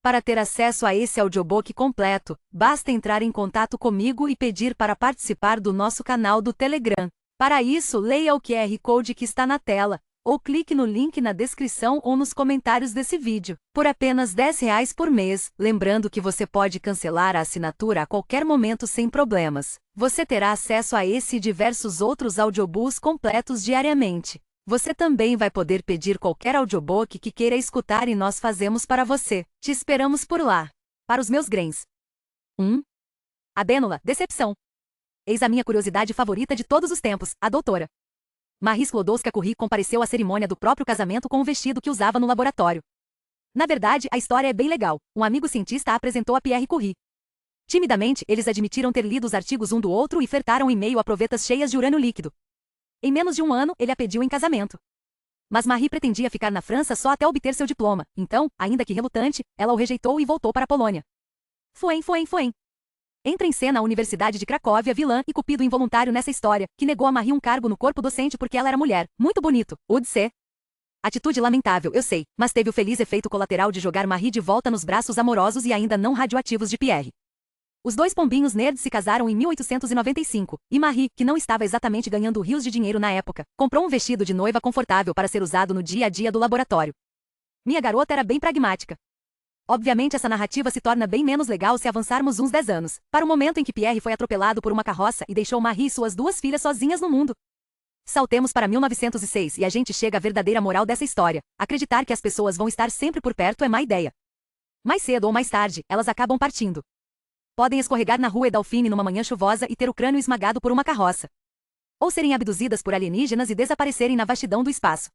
Para ter acesso a esse audiobook completo, basta entrar em contato comigo e pedir para participar do nosso canal do Telegram. Para isso, leia o QR Code que está na tela, ou clique no link na descrição ou nos comentários desse vídeo. Por apenas R$ 10 por mês, lembrando que você pode cancelar a assinatura a qualquer momento sem problemas. Você terá acesso a esse e diversos outros audiobooks completos diariamente. Você também vai poder pedir qualquer audiobook que queira escutar e nós fazemos para você. Te esperamos por lá. Para os meus Grens. 1. Adênula, decepção. Eis a minha curiosidade favorita de todos os tempos, a doutora Marie Sklodowska-Curie compareceu à cerimônia do próprio casamento com o vestido que usava no laboratório. Na verdade, a história é bem legal. Um amigo cientista a apresentou a Pierre Curie. Timidamente, eles admitiram ter lido os artigos um do outro e flertaram em meio a provetas cheias de urânio líquido. Em menos de um ano, ele a pediu em casamento. Mas Marie pretendia ficar na França só até obter seu diploma, então, ainda que relutante, ela o rejeitou e voltou para a Polônia. Foi. Entra em cena a Universidade de Cracóvia, vilã e cupido involuntário nessa história, que negou a Marie um cargo no corpo docente porque ela era mulher. Muito bonito, UDC. Atitude lamentável, eu sei, mas teve o feliz efeito colateral de jogar Marie de volta nos braços amorosos e ainda não radioativos de Pierre. Os dois pombinhos nerds se casaram em 1895, e Marie, que não estava exatamente ganhando rios de dinheiro na época, comprou um vestido de noiva confortável para ser usado no dia a dia do laboratório. Minha garota era bem pragmática. Obviamente essa narrativa se torna bem menos legal se avançarmos uns 10 anos, para o momento em que Pierre foi atropelado por uma carroça e deixou Marie e suas duas filhas sozinhas no mundo. Saltemos para 1906 e a gente chega à verdadeira moral dessa história. Acreditar que as pessoas vão estar sempre por perto é má ideia. Mais cedo ou mais tarde, elas acabam partindo. Podem escorregar na rua Edalfine numa manhã chuvosa e ter o crânio esmagado por uma carroça. Ou serem abduzidas por alienígenas e desaparecerem na vastidão do espaço.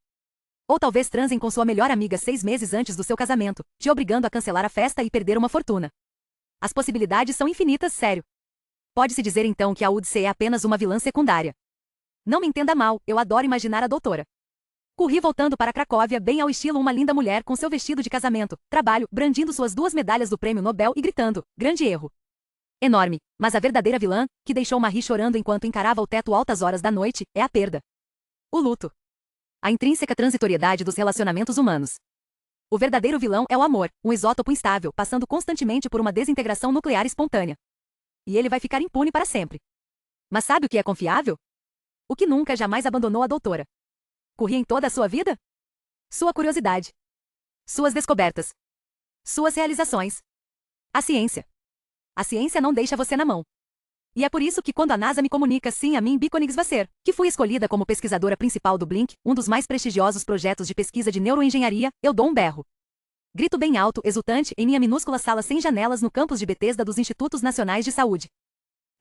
Ou talvez transem com sua melhor amiga 6 meses antes do seu casamento, te obrigando a cancelar a festa e perder uma fortuna. As possibilidades são infinitas, sério. Pode-se dizer então que a UDC é apenas uma vilã secundária. Não me entenda mal, eu adoro imaginar a doutora Curie voltando para Cracóvia bem ao estilo uma linda mulher com seu vestido de casamento, trabalho, brandindo suas 2 medalhas do Prêmio Nobel e gritando, grande erro. Enorme, mas a verdadeira vilã, que deixou Marie chorando enquanto encarava o teto altas horas da noite, é a perda. O luto. A intrínseca transitoriedade dos relacionamentos humanos. O verdadeiro vilão é o amor, um isótopo instável, passando constantemente por uma desintegração nuclear espontânea. E ele vai ficar impune para sempre. Mas sabe o que é confiável? O que nunca jamais abandonou a doutora Curie em toda a sua vida? Sua curiosidade. Suas descobertas. Suas realizações. A ciência. A ciência não deixa você na mão. E é por isso que quando a NASA me comunica sim a mim Biconigswasser, que fui escolhida como pesquisadora principal do Blink, um dos mais prestigiosos projetos de pesquisa de neuroengenharia, eu dou um berro. Grito bem alto, exultante, em minha minúscula sala sem janelas no campus de Bethesda dos Institutos Nacionais de Saúde.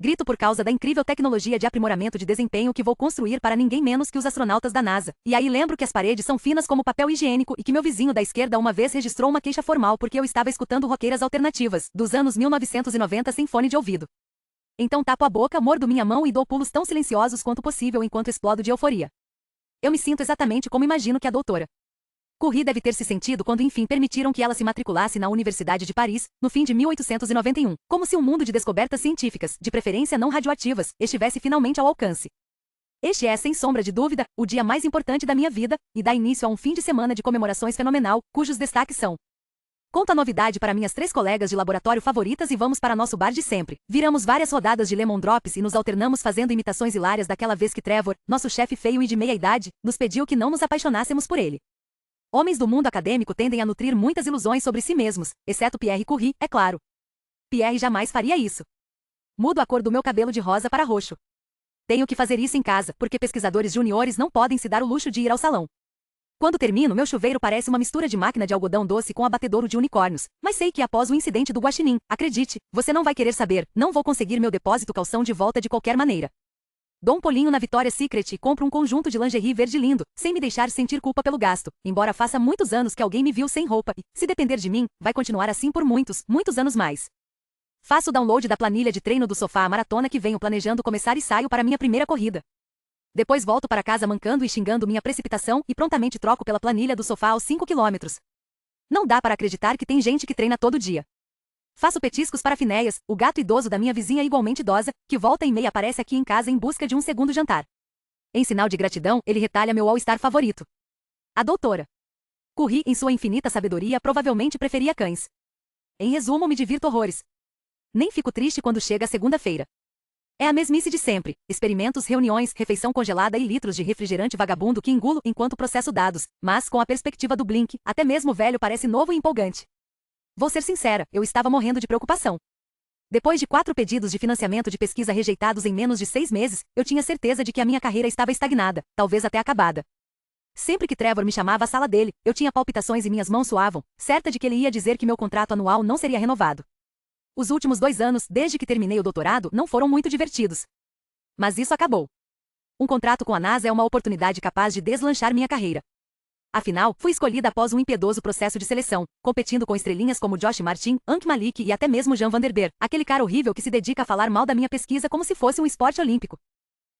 Grito por causa da incrível tecnologia de aprimoramento de desempenho que vou construir para ninguém menos que os astronautas da NASA. E aí lembro que as paredes são finas como papel higiênico e que meu vizinho da esquerda uma vez registrou uma queixa formal porque eu estava escutando roqueiras alternativas, dos anos 1990 sem fone de ouvido. Então tapo a boca, mordo minha mão e dou pulos tão silenciosos quanto possível enquanto explodo de euforia. Eu me sinto exatamente como imagino que a doutora Curie deve ter se sentido quando enfim permitiram que ela se matriculasse na Universidade de Paris, no fim de 1891, como se um mundo de descobertas científicas, de preferência não radioativas, estivesse finalmente ao alcance. Este é, sem sombra de dúvida, o dia mais importante da minha vida, e dá início a um fim de semana de comemorações fenomenal, cujos destaques são: conto a novidade para minhas 3 colegas de laboratório favoritas e vamos para nosso bar de sempre. Viramos várias rodadas de Lemon Drops e nos alternamos fazendo imitações hilárias daquela vez que Trevor, nosso chefe feio e de meia idade, nos pediu que não nos apaixonássemos por ele. Homens do mundo acadêmico tendem a nutrir muitas ilusões sobre si mesmos, exceto Pierre Curie, é claro. Pierre jamais faria isso. Mudo a cor do meu cabelo de rosa para roxo. Tenho que fazer isso em casa, porque pesquisadores juniores não podem se dar o luxo de ir ao salão. Quando termino, meu chuveiro parece uma mistura de máquina de algodão doce com abatedouro de unicórnios, mas sei que após o incidente do guaxinim, acredite, você não vai querer saber, não vou conseguir meu depósito calção de volta de qualquer maneira. Dou um pulinho na Victoria's Secret e compro um conjunto de lingerie verde lindo, sem me deixar sentir culpa pelo gasto, embora faça muitos anos que alguém me viu sem roupa e, se depender de mim, vai continuar assim por muitos, muitos anos mais. Faço o download da planilha de treino do sofá à maratona que venho planejando começar e saio para minha primeira corrida. Depois volto para casa mancando e xingando minha precipitação e prontamente troco pela planilha do sofá aos 5 quilômetros. Não dá para acreditar que tem gente que treina todo dia. Faço petiscos para Finéias, o gato idoso da minha vizinha igualmente idosa, que volta e meia aparece aqui em casa em busca de um segundo jantar. Em sinal de gratidão, ele retalha meu all-star favorito. A doutora Curie, em sua infinita sabedoria, provavelmente preferia cães. Em resumo, me divirto horrores. Nem fico triste quando chega a segunda-feira. É a mesmice de sempre: experimentos, reuniões, refeição congelada e litros de refrigerante vagabundo que engulo enquanto processo dados, mas com a perspectiva do Blink, até mesmo o velho parece novo e empolgante. Vou ser sincera, eu estava morrendo de preocupação. Depois de 4 pedidos de financiamento de pesquisa rejeitados em menos de 6 meses, eu tinha certeza de que a minha carreira estava estagnada, talvez até acabada. Sempre que Trevor me chamava à sala dele, eu tinha palpitações e minhas mãos suavam, certa de que ele ia dizer que meu contrato anual não seria renovado. Os últimos 2 anos, desde que terminei o doutorado, não foram muito divertidos. Mas isso acabou. Um contrato com a NASA é uma oportunidade capaz de deslanchar minha carreira. Afinal, fui escolhida após um impiedoso processo de seleção, competindo com estrelinhas como Josh Martin, Ankh Malik e até mesmo Jan Vanderbeer, aquele cara horrível que se dedica a falar mal da minha pesquisa como se fosse um esporte olímpico.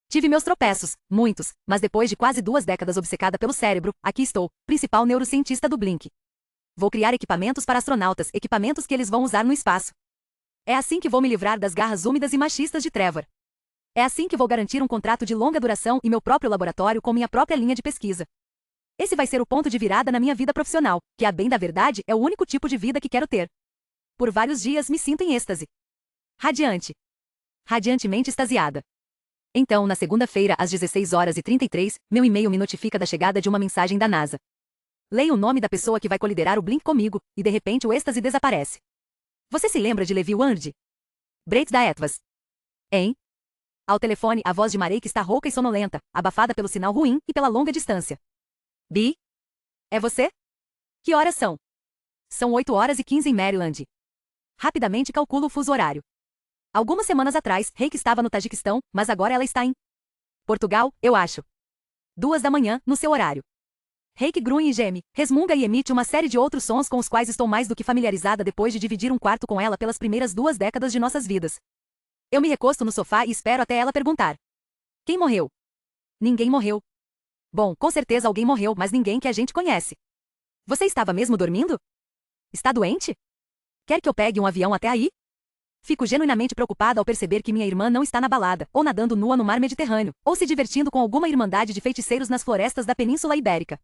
Tive meus tropeços, muitos, mas depois de quase 2 décadas obcecada pelo cérebro, aqui estou, principal neurocientista do Blink. Vou criar equipamentos para astronautas, equipamentos que eles vão usar no espaço. É assim que vou me livrar das garras úmidas e machistas de Trevor. É assim que vou garantir um contrato de longa duração e meu próprio laboratório com minha própria linha de pesquisa. Esse vai ser o ponto de virada na minha vida profissional, que, a bem da verdade, é o único tipo de vida que quero ter. Por vários dias me sinto em êxtase. Radiante. Radiantemente extasiada. Então, na segunda-feira, às 16h33, meu e-mail me notifica da chegada de uma mensagem da NASA. Leio o nome da pessoa que vai coliderar o Blink comigo, e de repente o êxtase desaparece. Você se lembra de Levi Ward? Brett da Etvas. Hein? Ao telefone, a voz de Marek está rouca e sonolenta, abafada pelo sinal ruim e pela longa distância. Bi? É você? Que horas são? São 8h15 em Maryland. Rapidamente calculo o fuso horário. Algumas semanas atrás, Reik estava no Tajiquistão, mas agora ela está em Portugal, eu acho. 2 da manhã, no seu horário. Reik grunhe e geme, resmunga e emite uma série de outros sons com os quais estou mais do que familiarizada depois de dividir um quarto com ela pelas primeiras 2 décadas de nossas vidas. Eu me recosto no sofá e espero até ela perguntar. Quem morreu? Ninguém morreu. Bom, com certeza alguém morreu, mas ninguém que a gente conhece. Você estava mesmo dormindo? Está doente? Quer que eu pegue um avião até aí? Fico genuinamente preocupada ao perceber que minha irmã não está na balada, ou nadando nua no mar Mediterrâneo, ou se divertindo com alguma irmandade de feiticeiros nas florestas da Península Ibérica.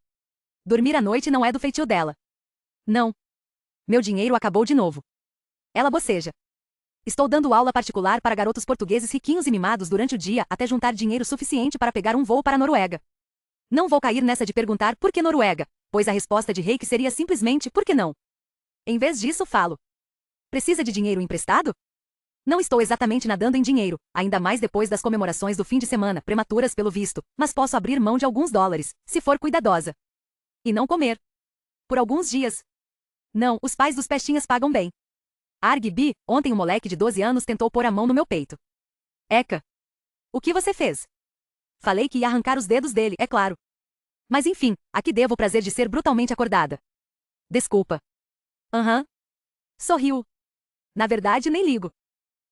Dormir à noite não é do feitio dela. Não. Meu dinheiro acabou de novo. Ela boceja. Estou dando aula particular para garotos portugueses riquinhos e mimados durante o dia até juntar dinheiro suficiente para pegar um voo para a Noruega. Não vou cair nessa de perguntar por que Noruega, pois a resposta de Reik seria simplesmente por que não. Em vez disso, falo. Precisa de dinheiro emprestado? Não estou exatamente nadando em dinheiro, ainda mais depois das comemorações do fim de semana, prematuras pelo visto, mas posso abrir mão de alguns dólares, se for cuidadosa. E não comer. Por alguns dias. Não, os pais dos pestinhas pagam bem. Arg Bi, ontem um moleque de 12 anos tentou pôr a mão no meu peito. Eca. O que você fez? Falei que ia arrancar os dedos dele, é claro. Mas enfim, aqui devo o prazer de ser brutalmente acordada. Desculpa. Aham. Sorriu. Na verdade, nem ligo.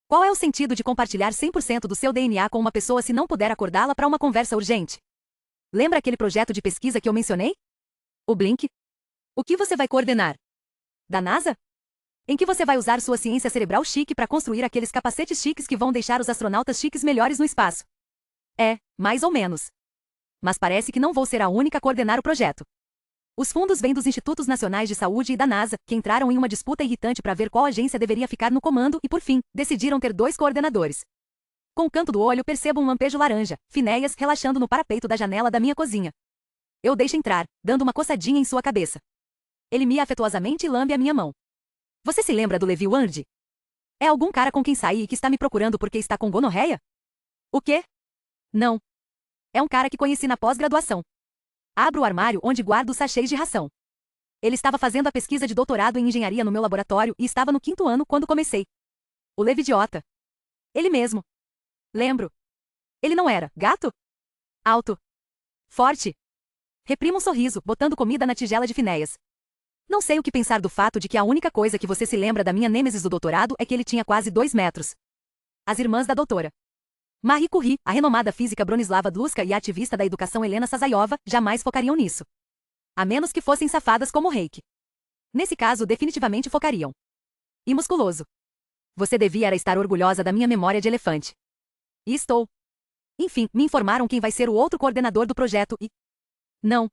Qual é o sentido de compartilhar 100% do seu DNA com uma pessoa se não puder acordá-la para uma conversa urgente? Lembra aquele projeto de pesquisa que eu mencionei? O Blink? O que você vai coordenar? Da NASA? Em que você vai usar sua ciência cerebral chique para construir aqueles capacetes chiques que vão deixar os astronautas chiques melhores no espaço? É, mais ou menos. Mas parece que não vou ser a única a coordenar o projeto. Os fundos vêm dos Institutos Nacionais de Saúde e da NASA, que entraram em uma disputa irritante para ver qual agência deveria ficar no comando e, por fim, decidiram ter 2 coordenadores. Com o canto do olho percebo um lampejo laranja, Finéias relaxando no parapeito da janela da minha cozinha. Eu deixo entrar, dando uma coçadinha em sua cabeça. Ele mia afetuosamente e lambe a minha mão. Você se lembra do Levi Ward? É algum cara com quem saí e que está me procurando porque está com gonorreia? O quê? Não. É um cara que conheci na pós-graduação. Abro o armário onde guardo os sachês de ração. Ele estava fazendo a pesquisa de doutorado em engenharia no meu laboratório e estava no 5º ano quando comecei. O Levidiota. Ele mesmo. Lembro. Ele não era gato? Alto. Forte. Reprimo um sorriso, botando comida na tigela de Finéias. Não sei o que pensar do fato de que a única coisa que você se lembra da minha nêmesis do doutorado é que ele tinha quase 2 metros. As irmãs da doutora Marie Curie, a renomada física Bronislava Dluska e a ativista da educação Helena Sazayova, jamais focariam nisso. A menos que fossem safadas como Reik. Nesse caso, definitivamente focariam. E musculoso. Você devia estar orgulhosa da minha memória de elefante. E estou. Enfim, me informaram quem vai ser o outro coordenador do projeto e... Não.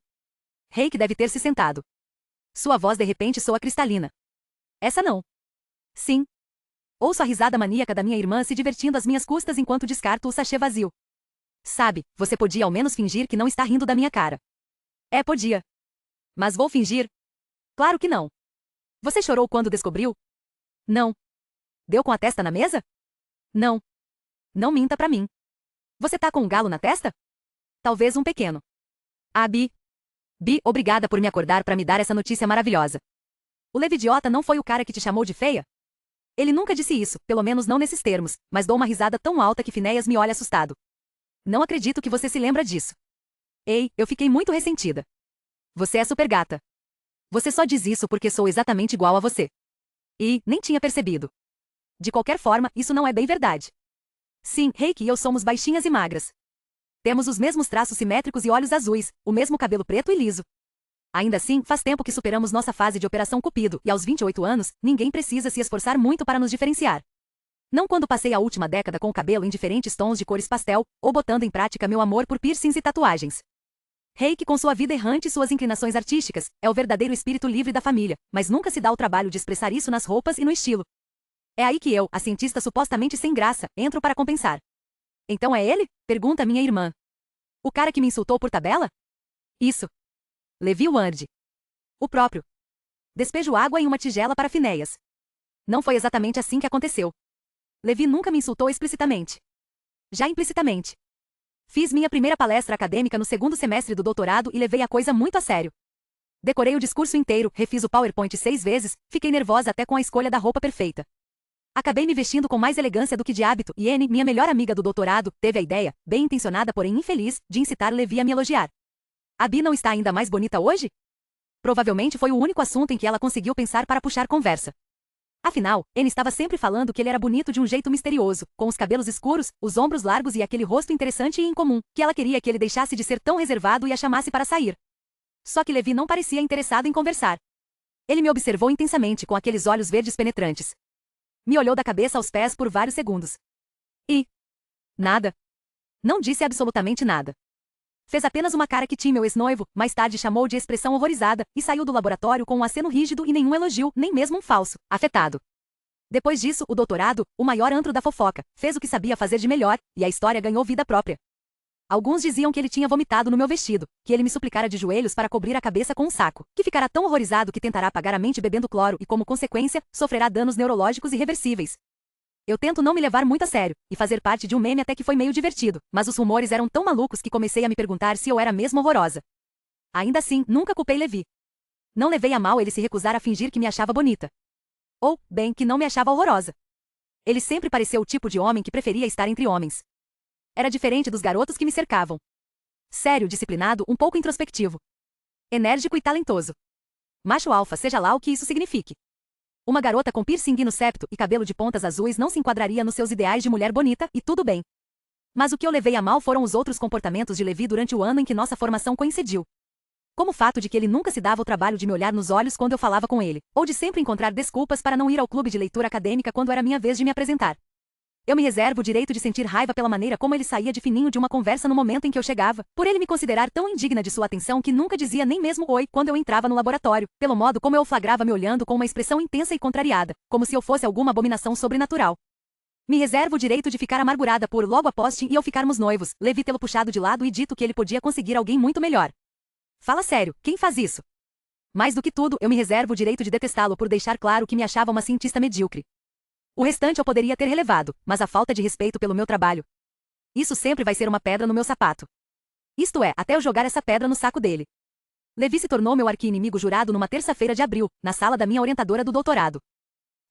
Reik deve ter se sentado. Sua voz de repente soa cristalina. Essa não. Sim. Ouço a risada maníaca da minha irmã se divertindo às minhas custas enquanto descarto o sachê vazio. Sabe, você podia ao menos fingir que não está rindo da minha cara. Podia. Mas vou fingir? Claro que não. Você chorou quando descobriu? Não. Deu com a testa na mesa? Não. Não minta pra mim. Você tá com um galo na testa? Talvez um pequeno. Ah, Bi. Bi, obrigada por me acordar pra me dar essa notícia maravilhosa. O Levidiota não foi o cara que te chamou de feia? Ele nunca disse isso, pelo menos não nesses termos, mas dou uma risada tão alta que Finéias me olha assustado. Não acredito que você se lembra disso. Ei, eu fiquei muito ressentida. Você é super gata. Você só diz isso porque sou exatamente igual a você. E, nem tinha percebido. De qualquer forma, isso não é bem verdade. Sim, Reiki e eu somos baixinhas e magras. Temos os mesmos traços simétricos e olhos azuis, o mesmo cabelo preto e liso. Ainda assim, faz tempo que superamos nossa fase de Operação Cupido, e aos 28 anos, ninguém precisa se esforçar muito para nos diferenciar. Não quando passei a última década com o cabelo em diferentes tons de cores pastel, ou botando em prática meu amor por piercings e tatuagens. Reiki, com sua vida errante e suas inclinações artísticas, é o verdadeiro espírito livre da família, mas nunca se dá o trabalho de expressar isso nas roupas e no estilo. É aí que eu, a cientista supostamente sem graça, entro para compensar. Então é ele? Pergunta minha irmã. O cara que me insultou por tabela? Isso. Levi Ward. O próprio. Despejo água em uma tigela para Finéias. Não foi exatamente assim que aconteceu. Levi nunca me insultou explicitamente. Já implicitamente. Fiz minha primeira palestra acadêmica no segundo semestre do doutorado e levei a coisa muito a sério. Decorei o discurso inteiro, refiz o PowerPoint 6 vezes, fiquei nervosa até com a escolha da roupa perfeita. Acabei me vestindo com mais elegância do que de hábito e Anne, minha melhor amiga do doutorado, teve a ideia, bem intencionada porém infeliz, de incitar Levi a me elogiar. A Bi não está ainda mais bonita hoje? Provavelmente foi o único assunto em que ela conseguiu pensar para puxar conversa. Afinal, Anne estava sempre falando que ele era bonito de um jeito misterioso, com os cabelos escuros, os ombros largos e aquele rosto interessante e incomum, que ela queria que ele deixasse de ser tão reservado e a chamasse para sair. Só que Levi não parecia interessado em conversar. Ele me observou intensamente com aqueles olhos verdes penetrantes. Me olhou da cabeça aos pés por vários segundos. E... nada. Não disse absolutamente nada. Fez apenas uma cara que tinha meu ex-noivo, mais tarde chamou de expressão horrorizada, e saiu do laboratório com um aceno rígido e nenhum elogio, nem mesmo um falso, afetado. Depois disso, o doutorado, o maior antro da fofoca, fez o que sabia fazer de melhor, e a história ganhou vida própria. Alguns diziam que ele tinha vomitado no meu vestido, que ele me suplicara de joelhos para cobrir a cabeça com um saco, que ficará tão horrorizado que tentará apagar a mente bebendo cloro e, como consequência, sofrerá danos neurológicos irreversíveis. Eu tento não me levar muito a sério, e fazer parte de um meme até que foi meio divertido, mas os rumores eram tão malucos que comecei a me perguntar se eu era mesmo horrorosa. Ainda assim, nunca culpei Levi. Não levei a mal ele se recusar a fingir que me achava bonita. Ou, bem, que não me achava horrorosa. Ele sempre pareceu o tipo de homem que preferia estar entre homens. Era diferente dos garotos que me cercavam. Sério, disciplinado, um pouco introspectivo. Enérgico e talentoso. Macho alfa, seja lá o que isso signifique. Uma garota com piercing no septo e cabelo de pontas azuis não se enquadraria nos seus ideais de mulher bonita, e tudo bem. Mas o que eu levei a mal foram os outros comportamentos de Levi durante o ano em que nossa formação coincidiu. Como o fato de que ele nunca se dava o trabalho de me olhar nos olhos quando eu falava com ele, ou de sempre encontrar desculpas para não ir ao clube de leitura acadêmica quando era minha vez de me apresentar. Eu me reservo o direito de sentir raiva pela maneira como ele saía de fininho de uma conversa no momento em que eu chegava, por ele me considerar tão indigna de sua atenção que nunca dizia nem mesmo oi quando eu entrava no laboratório, pelo modo como eu o flagrava me olhando com uma expressão intensa e contrariada, como se eu fosse alguma abominação sobrenatural. Me reservo o direito de ficar amargurada por, logo após Tim e eu ficarmos noivos, Levi tê-lo puxado de lado e dito que ele podia conseguir alguém muito melhor. Fala sério, quem faz isso? Mais do que tudo, eu me reservo o direito de detestá-lo por deixar claro que me achava uma cientista medíocre. O restante eu poderia ter relevado, mas a falta de respeito pelo meu trabalho. Isso sempre vai ser uma pedra no meu sapato. Isto é, até eu jogar essa pedra no saco dele. Levi se tornou meu arqui-inimigo jurado numa terça-feira de abril, na sala da minha orientadora do doutorado.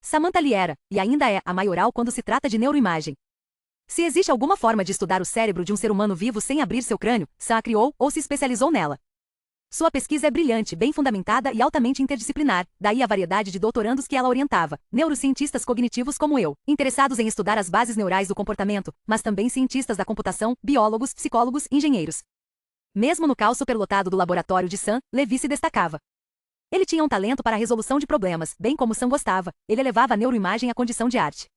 Samantha Lee era, e ainda é, a maioral quando se trata de neuroimagem. Se existe alguma forma de estudar o cérebro de um ser humano vivo sem abrir seu crânio, Sam a criou ou se especializou nela. Sua pesquisa é brilhante, bem fundamentada e altamente interdisciplinar, daí a variedade de doutorandos que ela orientava, neurocientistas cognitivos como eu, interessados em estudar as bases neurais do comportamento, mas também cientistas da computação, biólogos, psicólogos, engenheiros. Mesmo no caos superlotado do laboratório de Sam, Levi se destacava. Ele tinha um talento para a resolução de problemas, bem como Sam gostava, ele elevava a neuroimagem à condição de arte.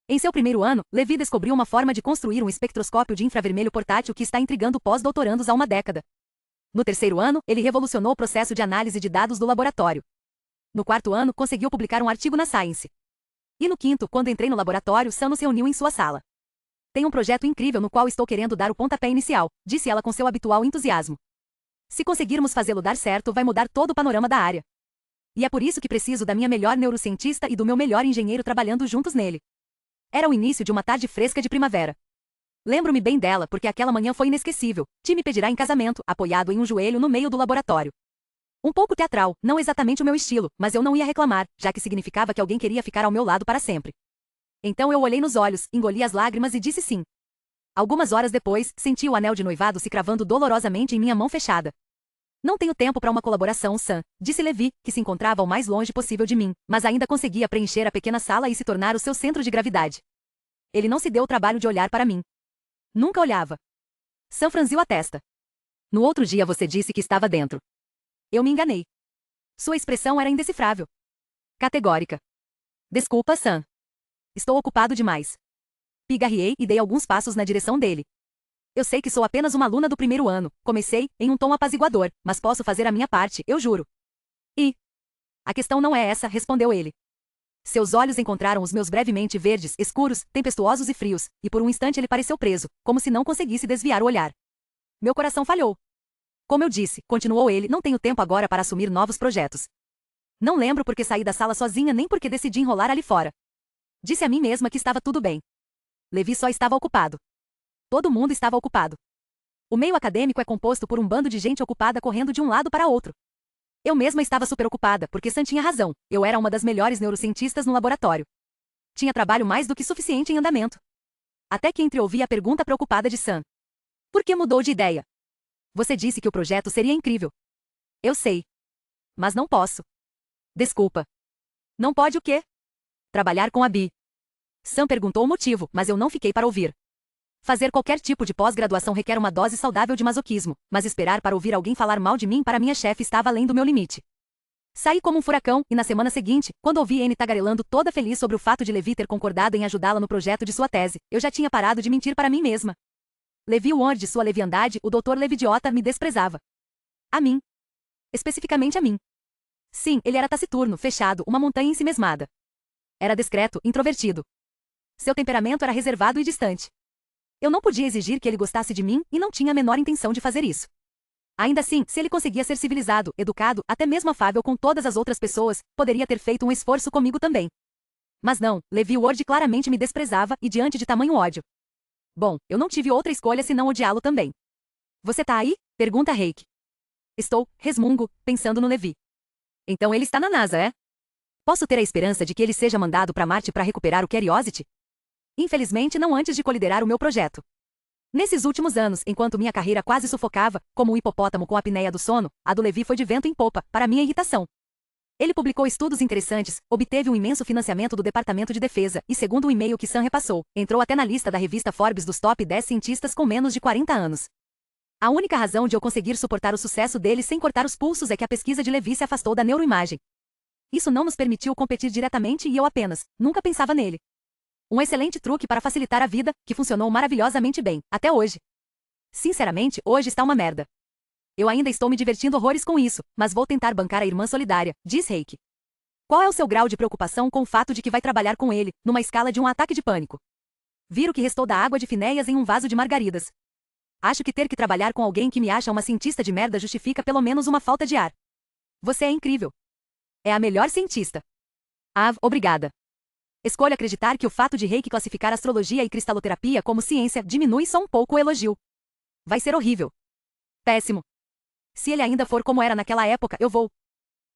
Em seu primeiro ano, Levi descobriu uma forma de construir um espectroscópio de infravermelho portátil que está intrigando pós-doutorandos há uma década. No terceiro ano, ele revolucionou o processo de análise de dados do laboratório. No quarto ano, conseguiu publicar um artigo na Science. E no quinto, quando entrei no laboratório, Sam nos reuniu em sua sala. Tem um projeto incrível no qual estou querendo dar o pontapé inicial, disse ela com seu habitual entusiasmo. Se conseguirmos fazê-lo dar certo, vai mudar todo o panorama da área. E é por isso que preciso da minha melhor neurocientista e do meu melhor engenheiro trabalhando juntos nele. Era o início de uma tarde fresca de primavera. Lembro-me bem dela porque aquela manhã foi inesquecível. Tim me pedirá em casamento, apoiado em um joelho no meio do laboratório. Um pouco teatral, não exatamente o meu estilo, mas eu não ia reclamar, já que significava que alguém queria ficar ao meu lado para sempre. Então eu olhei nos olhos, engoli as lágrimas e disse sim. Algumas horas depois, senti o anel de noivado se cravando dolorosamente em minha mão fechada. Não tenho tempo para uma colaboração, Sam, disse Levi, que se encontrava o mais longe possível de mim, mas ainda conseguia preencher a pequena sala e se tornar o seu centro de gravidade. Ele não se deu o trabalho de olhar para mim. Nunca olhava. Sam franziu a testa. No outro dia você disse que estava dentro. Eu me enganei. Sua expressão era indecifrável. Categórica. Desculpa, Sam. Estou ocupado demais. Pigarreei e dei alguns passos na direção dele. Eu sei que sou apenas uma aluna do primeiro ano, comecei, em um tom apaziguador, mas posso fazer a minha parte, eu juro. E? A questão não é essa, respondeu ele. Seus olhos encontraram os meus brevemente verdes, escuros, tempestuosos e frios, e por um instante ele pareceu preso, como se não conseguisse desviar o olhar. Meu coração falhou. Como eu disse, continuou ele, não tenho tempo agora para assumir novos projetos. Não lembro porque saí da sala sozinha nem porque decidi enrolar ali fora. Disse a mim mesma que estava tudo bem. Levi só estava ocupado. Todo mundo estava ocupado. O meio acadêmico é composto por um bando de gente ocupada correndo de um lado para outro. Eu mesma estava super ocupada, porque Sam tinha razão, eu era uma das melhores neurocientistas no laboratório. Tinha trabalho mais do que suficiente em andamento. Até que entreouvi a pergunta preocupada de Sam. Por que mudou de ideia? Você disse que o projeto seria incrível. Eu sei. Mas não posso. Desculpa. Não pode o quê? Trabalhar com a Bi. Sam perguntou o motivo, mas eu não fiquei para ouvir. Fazer qualquer tipo de pós-graduação requer uma dose saudável de masoquismo, mas esperar para ouvir alguém falar mal de mim para minha chefe estava além do meu limite. Saí como um furacão, e na semana seguinte, quando ouvi Anne tagarelando toda feliz sobre o fato de Levi ter concordado em ajudá-la no projeto de sua tese, eu já tinha parado de mentir para mim mesma. Levi Ward de sua leviandade, o Dr. Levidiota me desprezava. A mim. Especificamente a mim. Sim, ele era taciturno, fechado, uma montanha ensimesmada. Era discreto, introvertido. Seu temperamento era reservado e distante. Eu não podia exigir que ele gostasse de mim e não tinha a menor intenção de fazer isso. Ainda assim, se ele conseguia ser civilizado, educado, até mesmo afável com todas as outras pessoas, poderia ter feito um esforço comigo também. Mas não, Levi Ward claramente me desprezava e diante de tamanho ódio. Bom, eu não tive outra escolha senão odiá-lo também. Você tá aí? Pergunta Reik. Estou, resmungo, pensando no Levi. Então ele está na NASA, é? Posso ter a esperança de que ele seja mandado para Marte para recuperar o Curiosity? Infelizmente não antes de coliderar o meu projeto. Nesses últimos anos, enquanto minha carreira quase sufocava, como um hipopótamo com a apneia do sono, a do Levi foi de vento em popa, para minha irritação. Ele publicou estudos interessantes, obteve um imenso financiamento do Departamento de Defesa e, segundo o e-mail que Sam repassou, entrou até na lista da revista Forbes dos top 10 cientistas com menos de 40 anos. A única razão de eu conseguir suportar o sucesso dele sem cortar os pulsos é que a pesquisa de Levi se afastou da neuroimagem. Isso não nos permitiu competir diretamente e eu apenas nunca pensava nele. Um excelente truque para facilitar a vida, que funcionou maravilhosamente bem, até hoje. Sinceramente, hoje está uma merda. Eu ainda estou me divertindo horrores com isso, mas vou tentar bancar a irmã solidária, diz Reik. Qual é o seu grau de preocupação com o fato de que vai trabalhar com ele, numa escala de um ataque de pânico? Vira o que restou da água de Finéias em um vaso de margaridas. Acho que ter que trabalhar com alguém que me acha uma cientista de merda justifica pelo menos uma falta de ar. Você é incrível. É a melhor cientista. Ah, obrigada. Escolho acreditar que o fato de Reik classificar astrologia e cristaloterapia como ciência diminui só um pouco o elogio. Vai ser horrível. Péssimo. Se ele ainda for como era naquela época, eu vou.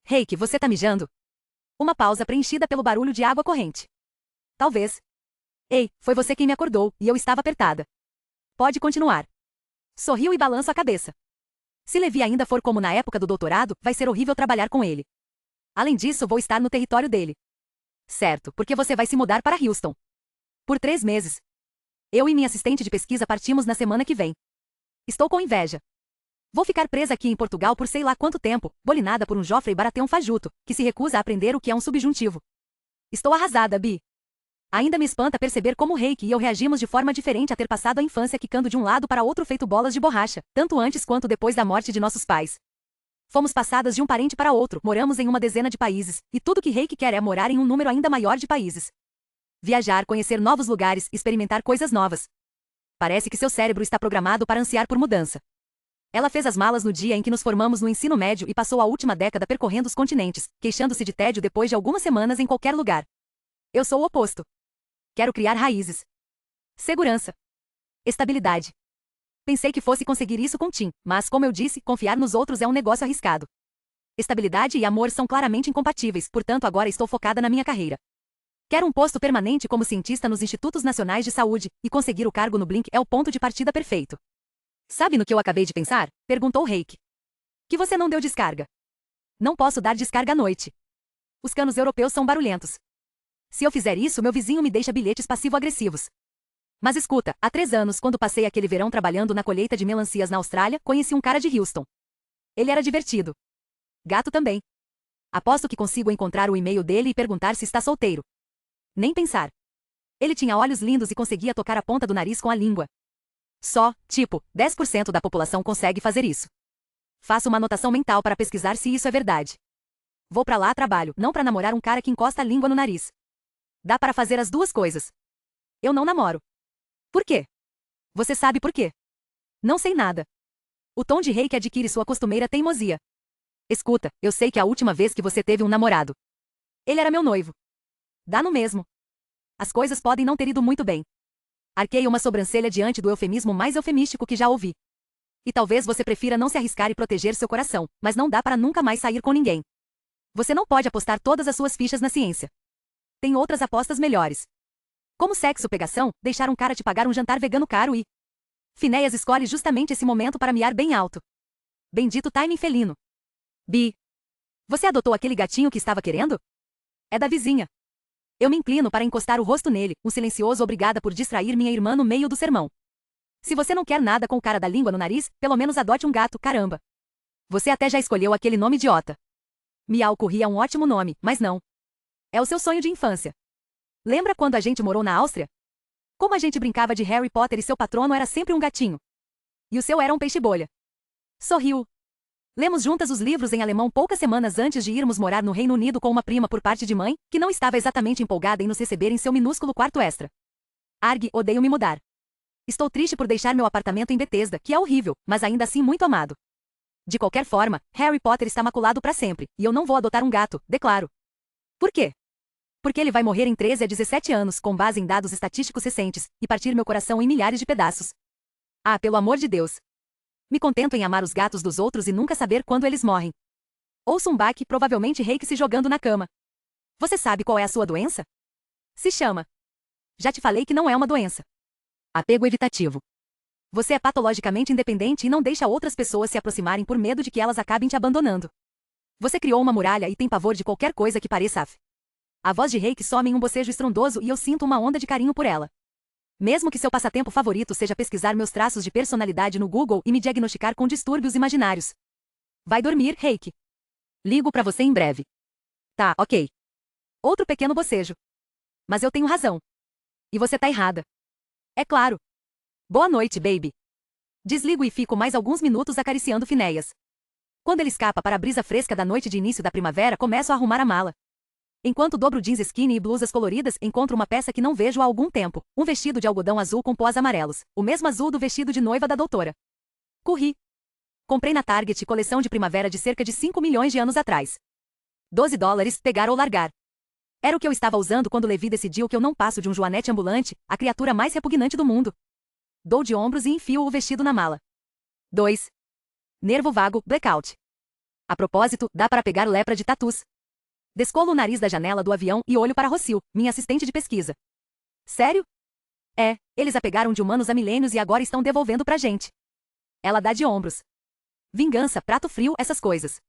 Reik, você tá mijando? Uma pausa preenchida pelo barulho de água corrente. Talvez. Ei, foi você quem me acordou, e eu estava apertada. Pode continuar. Sorriu e balança a cabeça. Se Levi ainda for como na época do doutorado, vai ser horrível trabalhar com ele. Além disso, vou estar no território dele. Certo, porque você vai se mudar para Houston. Por 3 meses. Eu e minha assistente de pesquisa partimos na semana que vem. Estou com inveja. Vou ficar presa aqui em Portugal por sei lá quanto tempo, bolinada por um Joffrey Baratheon fajuto, que se recusa a aprender o que é um subjuntivo. Estou arrasada, Bi. Ainda me espanta perceber como Reik e eu reagimos de forma diferente a ter passado a infância quicando de um lado para outro feito bolas de borracha, tanto antes quanto depois da morte de nossos pais. Fomos passadas de um parente para outro, moramos em uma dezena de países, e tudo que Reik quer é morar em um número ainda maior de países. Viajar, conhecer novos lugares, experimentar coisas novas. Parece que seu cérebro está programado para ansiar por mudança. Ela fez as malas no dia em que nos formamos no ensino médio e passou a última década percorrendo os continentes, queixando-se de tédio depois de algumas semanas em qualquer lugar. Eu sou o oposto. Quero criar raízes. Segurança. Estabilidade. Pensei que fosse conseguir isso com Tim, mas como eu disse, confiar nos outros é um negócio arriscado. Estabilidade e amor são claramente incompatíveis, portanto agora estou focada na minha carreira. Quero um posto permanente como cientista nos Institutos Nacionais de Saúde, e conseguir o cargo no Blink é o ponto de partida perfeito. Sabe no que eu acabei de pensar? Perguntou Reiki. Que você não deu descarga. Não posso dar descarga à noite. Os canos europeus são barulhentos. Se eu fizer isso, meu vizinho me deixa bilhetes passivo-agressivos. Mas escuta, há 3 anos, quando passei aquele verão trabalhando na colheita de melancias na Austrália, conheci um cara de Houston. Ele era divertido. Gato também. Aposto que consigo encontrar o e-mail dele e perguntar se está solteiro. Nem pensar. Ele tinha olhos lindos e conseguia tocar a ponta do nariz com a língua. Só, 10% da população consegue fazer isso. Faço uma anotação mental para pesquisar se isso é verdade. Vou pra lá a trabalho, não pra namorar um cara que encosta a língua no nariz. Dá para fazer as duas coisas. Eu não namoro. Por quê? Você sabe por quê? Não sei nada. O tom de Reiki adquire sua costumeira teimosia. Escuta, eu sei que a última vez que você teve um namorado. Ele era meu noivo. Dá no mesmo. As coisas podem não ter ido muito bem. Arquei uma sobrancelha diante do eufemismo mais eufemístico que já ouvi. E talvez você prefira não se arriscar e proteger seu coração, mas não dá para nunca mais sair com ninguém. Você não pode apostar todas as suas fichas na ciência. Tem outras apostas melhores. Como sexo pegação, deixar um cara te pagar um jantar vegano caro e... Finéias escolhe justamente esse momento para miar bem alto. Bendito timing felino. Bi. Você adotou aquele gatinho que estava querendo? É da vizinha. Eu me inclino para encostar o rosto nele, um silencioso obrigada por distrair minha irmã no meio do sermão. Se você não quer nada com o cara da língua no nariz, pelo menos adote um gato, caramba. Você até já escolheu aquele nome idiota. Miau Curry é um ótimo nome, mas não. É o seu sonho de infância. Lembra quando a gente morou na Áustria? Como a gente brincava de Harry Potter e seu patrono era sempre um gatinho. E o seu era um peixe-bolha. Sorriu. Lemos juntas os livros em alemão poucas semanas antes de irmos morar no Reino Unido com uma prima por parte de mãe, que não estava exatamente empolgada em nos receber em seu minúsculo quarto extra. Arg, odeio me mudar. Estou triste por deixar meu apartamento em Bethesda, que é horrível, mas ainda assim muito amado. De qualquer forma, Harry Potter está maculado para sempre, e eu não vou adotar um gato, declaro. Por quê? Porque ele vai morrer em 13 a 17 anos, com base em dados estatísticos recentes, e partir meu coração em milhares de pedaços. Ah, pelo amor de Deus. Me contento em amar os gatos dos outros e nunca saber quando eles morrem. Ouço um baque, provavelmente Reiki se jogando na cama. Você sabe qual é a sua doença? Se chama. Já te falei que não é uma doença. Apego evitativo. Você é patologicamente independente e não deixa outras pessoas se aproximarem por medo de que elas acabem te abandonando. Você criou uma muralha e tem pavor de qualquer coisa que pareça af. A voz de Reiki some em um bocejo estrondoso e eu sinto uma onda de carinho por ela. Mesmo que seu passatempo favorito seja pesquisar meus traços de personalidade no Google e me diagnosticar com distúrbios imaginários. Vai dormir, Reiki. Ligo pra você em breve. Tá, ok. Outro pequeno bocejo. Mas eu tenho razão. E você tá errada. É claro. Boa noite, baby. Desligo e fico mais alguns minutos acariciando Finéias. Quando ele escapa para a brisa fresca da noite de início da primavera, começo a arrumar a mala. Enquanto dobro jeans skinny e blusas coloridas, encontro uma peça que não vejo há algum tempo, um vestido de algodão azul com pós amarelos, o mesmo azul do vestido de noiva da doutora. Curri. Comprei na Target coleção de primavera de cerca de 5 milhões de anos atrás. $12, pegar ou largar. Era o que eu estava usando quando Levi decidiu que eu não passo de um joanete ambulante, a criatura mais repugnante do mundo. Dou de ombros e enfio o vestido na mala. 2. Nervo vago, blackout. A propósito, dá para pegar lepra de tatus. Descolo o nariz da janela do avião e olho para Rosil, minha assistente de pesquisa. Sério? É, eles a pegaram de humanos há milênios e agora estão devolvendo pra gente. Ela dá de ombros. Vingança, prato frio, essas coisas.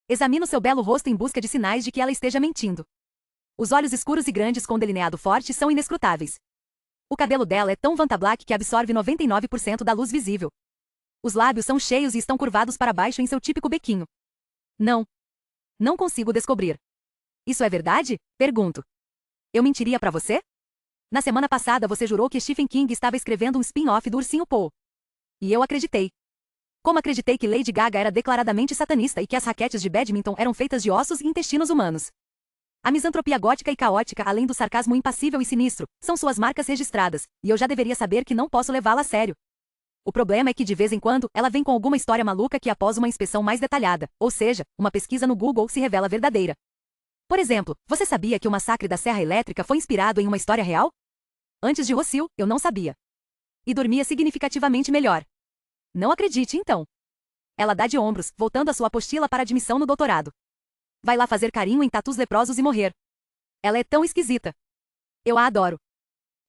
Examino seu belo rosto em busca de sinais de que ela esteja mentindo. Os olhos escuros e grandes com delineado forte são inescrutáveis. O cabelo dela é tão Vanta Black que absorve 99% da luz visível. Os lábios são cheios e estão curvados para baixo em seu típico bequinho. Não. Não consigo descobrir. Isso é verdade? Pergunto. Eu mentiria pra você? Na semana passada você jurou que Stephen King estava escrevendo um spin-off do Ursinho Paul. E eu acreditei. Como acreditei que Lady Gaga era declaradamente satanista e que as raquetes de badminton eram feitas de ossos e intestinos humanos. A misantropia gótica e caótica, além do sarcasmo impassível e sinistro, são suas marcas registradas, e eu já deveria saber que não posso levá-la a sério. O problema é que de vez em quando, ela vem com alguma história maluca que após uma inspeção mais detalhada, ou seja, uma pesquisa no Google se revela verdadeira. Por exemplo, você sabia que o massacre da Serra Elétrica foi inspirado em uma história real? Antes de Rossio, eu não sabia. E dormia significativamente melhor. Não acredite, então. Ela dá de ombros, voltando a sua apostila para admissão no doutorado. Vai lá fazer carinho em tatus leprosos e morrer. Ela é tão esquisita. Eu a adoro.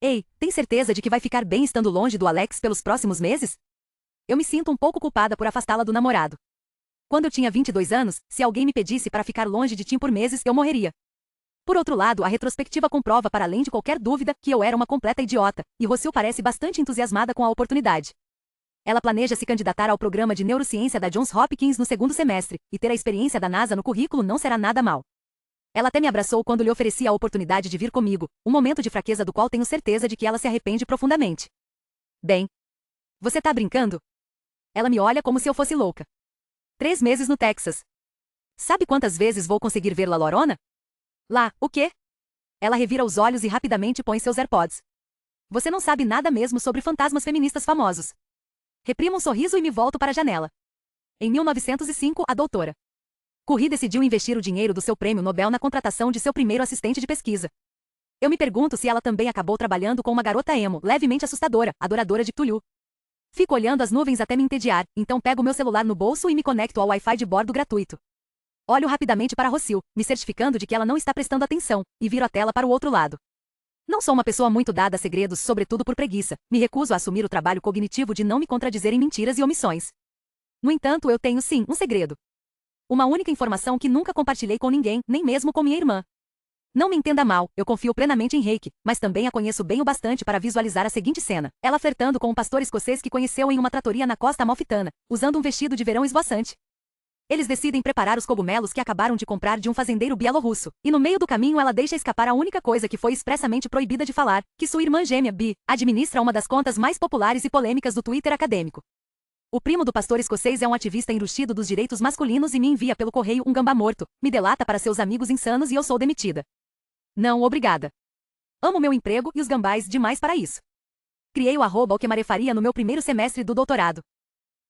Ei, tem certeza de que vai ficar bem estando longe do Alex pelos próximos meses? Eu me sinto um pouco culpada por afastá-la do namorado. Quando eu tinha 22 anos, se alguém me pedisse para ficar longe de Tim por meses, eu morreria. Por outro lado, a retrospectiva comprova para além de qualquer dúvida que eu era uma completa idiota, e Rossio parece bastante entusiasmada com a oportunidade. Ela planeja se candidatar ao programa de neurociência da Johns Hopkins no segundo semestre, e ter a experiência da NASA no currículo não será nada mal. Ela até me abraçou quando lhe ofereci a oportunidade de vir comigo, um momento de fraqueza do qual tenho certeza de que ela se arrepende profundamente. Bem, você tá brincando? Ela me olha como se eu fosse louca. 3 meses no Texas. Sabe quantas vezes vou conseguir ver La Llorona? Lá, o quê? Ela revira os olhos e rapidamente põe seus AirPods. Você não sabe nada mesmo sobre fantasmas feministas famosos. Reprimo um sorriso e me volto para a janela. Em 1905, a doutora Curie decidiu investir o dinheiro do seu prêmio Nobel na contratação de seu primeiro assistente de pesquisa. Eu me pergunto se ela também acabou trabalhando com uma garota emo, levemente assustadora, adoradora de Cthulhu. Fico olhando as nuvens até me entediar, então pego meu celular no bolso e me conecto ao Wi-Fi de bordo gratuito. Olho rapidamente para Rossio, me certificando de que ela não está prestando atenção, e viro a tela para o outro lado. Não sou uma pessoa muito dada a segredos, sobretudo por preguiça. Me recuso a assumir o trabalho cognitivo de não me contradizer em mentiras e omissões. No entanto, eu tenho sim, um segredo. Uma única informação que nunca compartilhei com ninguém, nem mesmo com minha irmã. Não me entenda mal, eu confio plenamente em Reiki, mas também a conheço bem o bastante para visualizar a seguinte cena. Ela flertando com um pastor escocês que conheceu em uma tratoria na costa amalfitana, usando um vestido de verão esvoaçante. Eles decidem preparar os cogumelos que acabaram de comprar de um fazendeiro bielorrusso, e no meio do caminho ela deixa escapar a única coisa que foi expressamente proibida de falar, que sua irmã gêmea, Bi, administra uma das contas mais populares e polêmicas do Twitter acadêmico. O primo do pastor escocês é um ativista enrustido dos direitos masculinos e me envia pelo correio um gambá morto, me delata para seus amigos insanos e eu sou demitida. Não, obrigada. Amo meu emprego e os gambás demais para isso. Criei o @alquemarefaria no meu primeiro semestre do doutorado.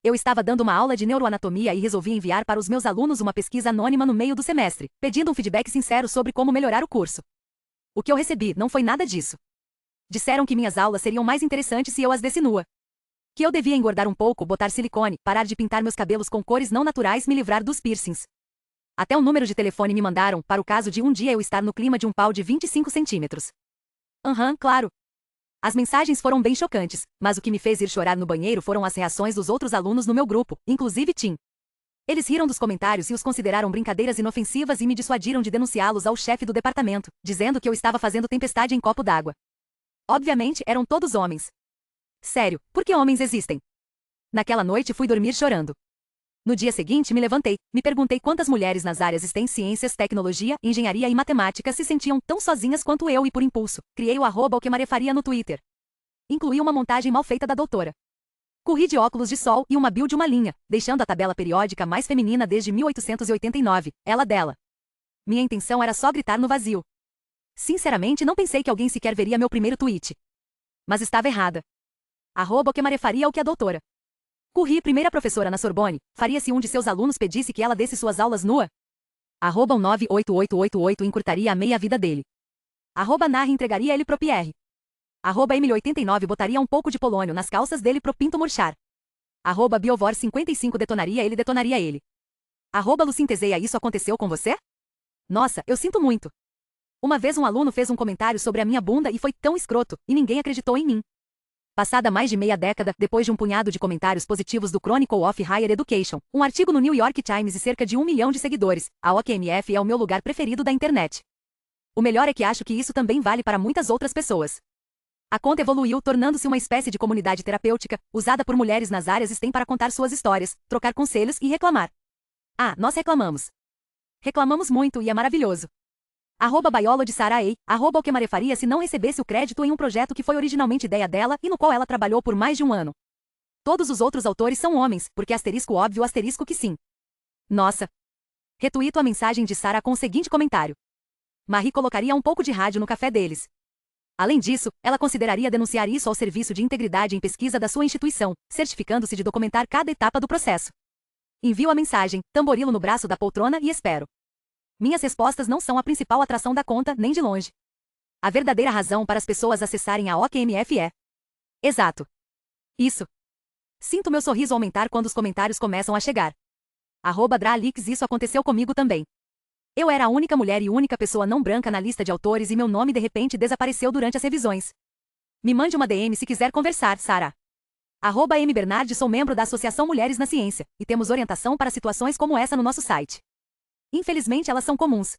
Eu estava dando uma aula de neuroanatomia e resolvi enviar para os meus alunos uma pesquisa anônima no meio do semestre, pedindo um feedback sincero sobre como melhorar o curso. O que eu recebi não foi nada disso. Disseram que minhas aulas seriam mais interessantes se eu as desse nua. Que eu devia engordar um pouco, botar silicone, parar de pintar meus cabelos com cores não naturais, me livrar dos piercings. Até um número de telefone me mandaram, para o caso de um dia eu estar no clima de um pau de 25 centímetros. Claro. As mensagens foram bem chocantes, mas o que me fez ir chorar no banheiro foram as reações dos outros alunos no meu grupo, inclusive Tim. Eles riram dos comentários e os consideraram brincadeiras inofensivas e me dissuadiram de denunciá-los ao chefe do departamento, dizendo que eu estava fazendo tempestade em copo d'água. Obviamente, eram todos homens. Sério, por que homens existem? Naquela noite fui dormir chorando. No dia seguinte me levantei, me perguntei quantas mulheres nas áreas STEM, ciências, tecnologia, engenharia e matemática se sentiam tão sozinhas quanto eu e por impulso, criei o @alquemarefaria no Twitter. Incluí uma montagem mal feita da doutora Curie de óculos de sol e uma bio de uma linha, deixando a tabela periódica mais feminina desde 1889, ela dela. Minha intenção era só gritar no vazio. Sinceramente não pensei que alguém sequer veria meu primeiro tweet. Mas estava errada. @alquemarefaria o que a doutora Curie, primeira professora na Sorbonne, faria se um de seus alunos pedisse que ela desse suas aulas nua? @1988888 encurtaria a meia-vida dele. @narra entregaria ele pro Pierre. @emily89 botaria um pouco de polônio nas calças dele pro pinto murchar. @biovor55 detonaria ele. @lucintezeia isso aconteceu com você? Nossa, eu sinto muito. Uma vez um aluno fez um comentário sobre a minha bunda e foi tão escroto, e ninguém acreditou em mim. Passada mais de meia década, depois de um punhado de comentários positivos do Chronicle of Higher Education, um artigo no New York Times e cerca de 1 milhão de seguidores, a OQMF é o meu lugar preferido da internet. O melhor é que acho que isso também vale para muitas outras pessoas. A conta evoluiu, tornando-se uma espécie de comunidade terapêutica, usada por mulheres nas áreas STEM para contar suas histórias, trocar conselhos e reclamar. Nós reclamamos. Reclamamos muito e é maravilhoso. @biologysaraei, @alquemarefaria se não recebesse o crédito em um projeto que foi originalmente ideia dela e no qual ela trabalhou por mais de um ano. Todos os outros autores são homens, porque asterisco óbvio asterisco que sim. Nossa. Retuito a mensagem de Sarah com o seguinte comentário. Marie colocaria um pouco de rádio no café deles. Além disso, ela consideraria denunciar isso ao Serviço de Integridade em Pesquisa da sua instituição, certificando-se de documentar cada etapa do processo. Envio a mensagem, tamborilo no braço da poltrona e espero. Minhas respostas não são a principal atração da conta, nem de longe. A verdadeira razão para as pessoas acessarem a OQMF é... Exato. Isso. Sinto meu sorriso aumentar quando os comentários começam a chegar. @Dralix, isso aconteceu comigo também. Eu era a única mulher e única pessoa não branca na lista de autores e meu nome de repente desapareceu durante as revisões. Me mande uma DM se quiser conversar, Sara. @mbernard, sou membro da Associação Mulheres na Ciência, e temos orientação para situações como essa no nosso site. Infelizmente elas são comuns.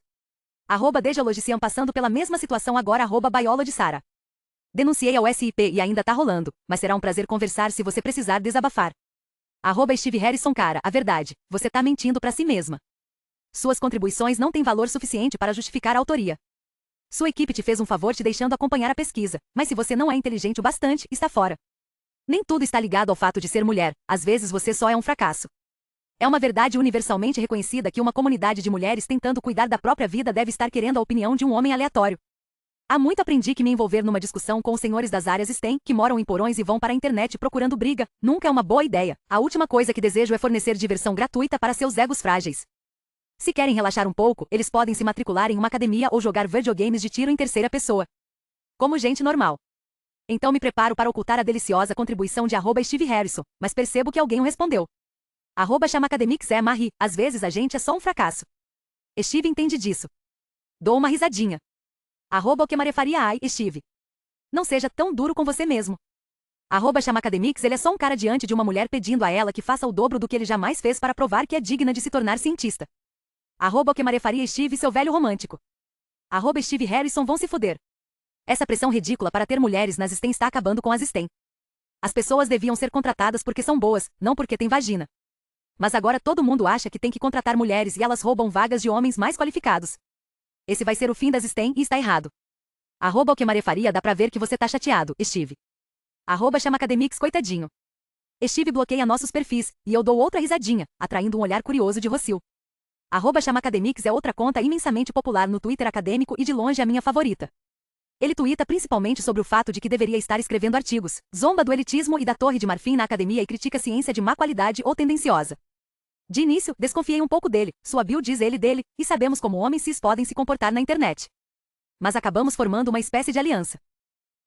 @Dejalogician, passando pela mesma situação agora. @Biology Sara. Denunciei ao SIP e ainda tá rolando, mas será um prazer conversar se você precisar desabafar. @Steve Harrison, cara, a verdade, você tá mentindo pra si mesma. Suas contribuições não têm valor suficiente para justificar a autoria. Sua equipe te fez um favor te deixando acompanhar a pesquisa, mas se você não é inteligente o bastante, está fora. Nem tudo está ligado ao fato de ser mulher, às vezes você só é um fracasso. É uma verdade universalmente reconhecida que uma comunidade de mulheres tentando cuidar da própria vida deve estar querendo a opinião de um homem aleatório. Há muito aprendi que me envolver numa discussão com os senhores das áreas STEM, que moram em porões e vão para a internet procurando briga, nunca é uma boa ideia. A última coisa que desejo é fornecer diversão gratuita para seus egos frágeis. Se querem relaxar um pouco, eles podem se matricular em uma academia ou jogar videogames de tiro em terceira pessoa. Como gente normal. Então me preparo para ocultar a deliciosa contribuição de @Steve Harrison, mas percebo que alguém o respondeu. @Chamacademics é Marie, às vezes a gente é só um fracasso. Steve entende disso. Dou uma risadinha. O que marefaria ai, Steve. Não seja tão duro com você mesmo. @Chamacademics, ele é só um cara diante de uma mulher pedindo a ela que faça o dobro do que ele jamais fez para provar que é digna de se tornar cientista. O que marefaria Steve, seu velho romântico. @Steve Harrison, vão se fuder. Essa pressão ridícula para ter mulheres nas STEM está acabando com as STEM. As pessoas deviam ser contratadas porque são boas, não porque têm vagina. Mas agora todo mundo acha que tem que contratar mulheres e elas roubam vagas de homens mais qualificados. Esse vai ser o fim das STEM e está errado. O que marefaria, dá pra ver que você tá chateado, Steve. Chamacademics, coitadinho. Steve bloqueia nossos perfis, e eu dou outra risadinha, atraindo um olhar curioso de Rocio. @Chamacademics é outra conta imensamente popular no Twitter acadêmico e de longe a minha favorita. Ele tuita principalmente sobre o fato de que deveria estar escrevendo artigos, zomba do elitismo e da Torre de Marfim na academia e critica ciência de má qualidade ou tendenciosa. De início, desconfiei um pouco dele, sua bio diz ele dele, e sabemos como homens cis podem se comportar na internet. Mas acabamos formando uma espécie de aliança.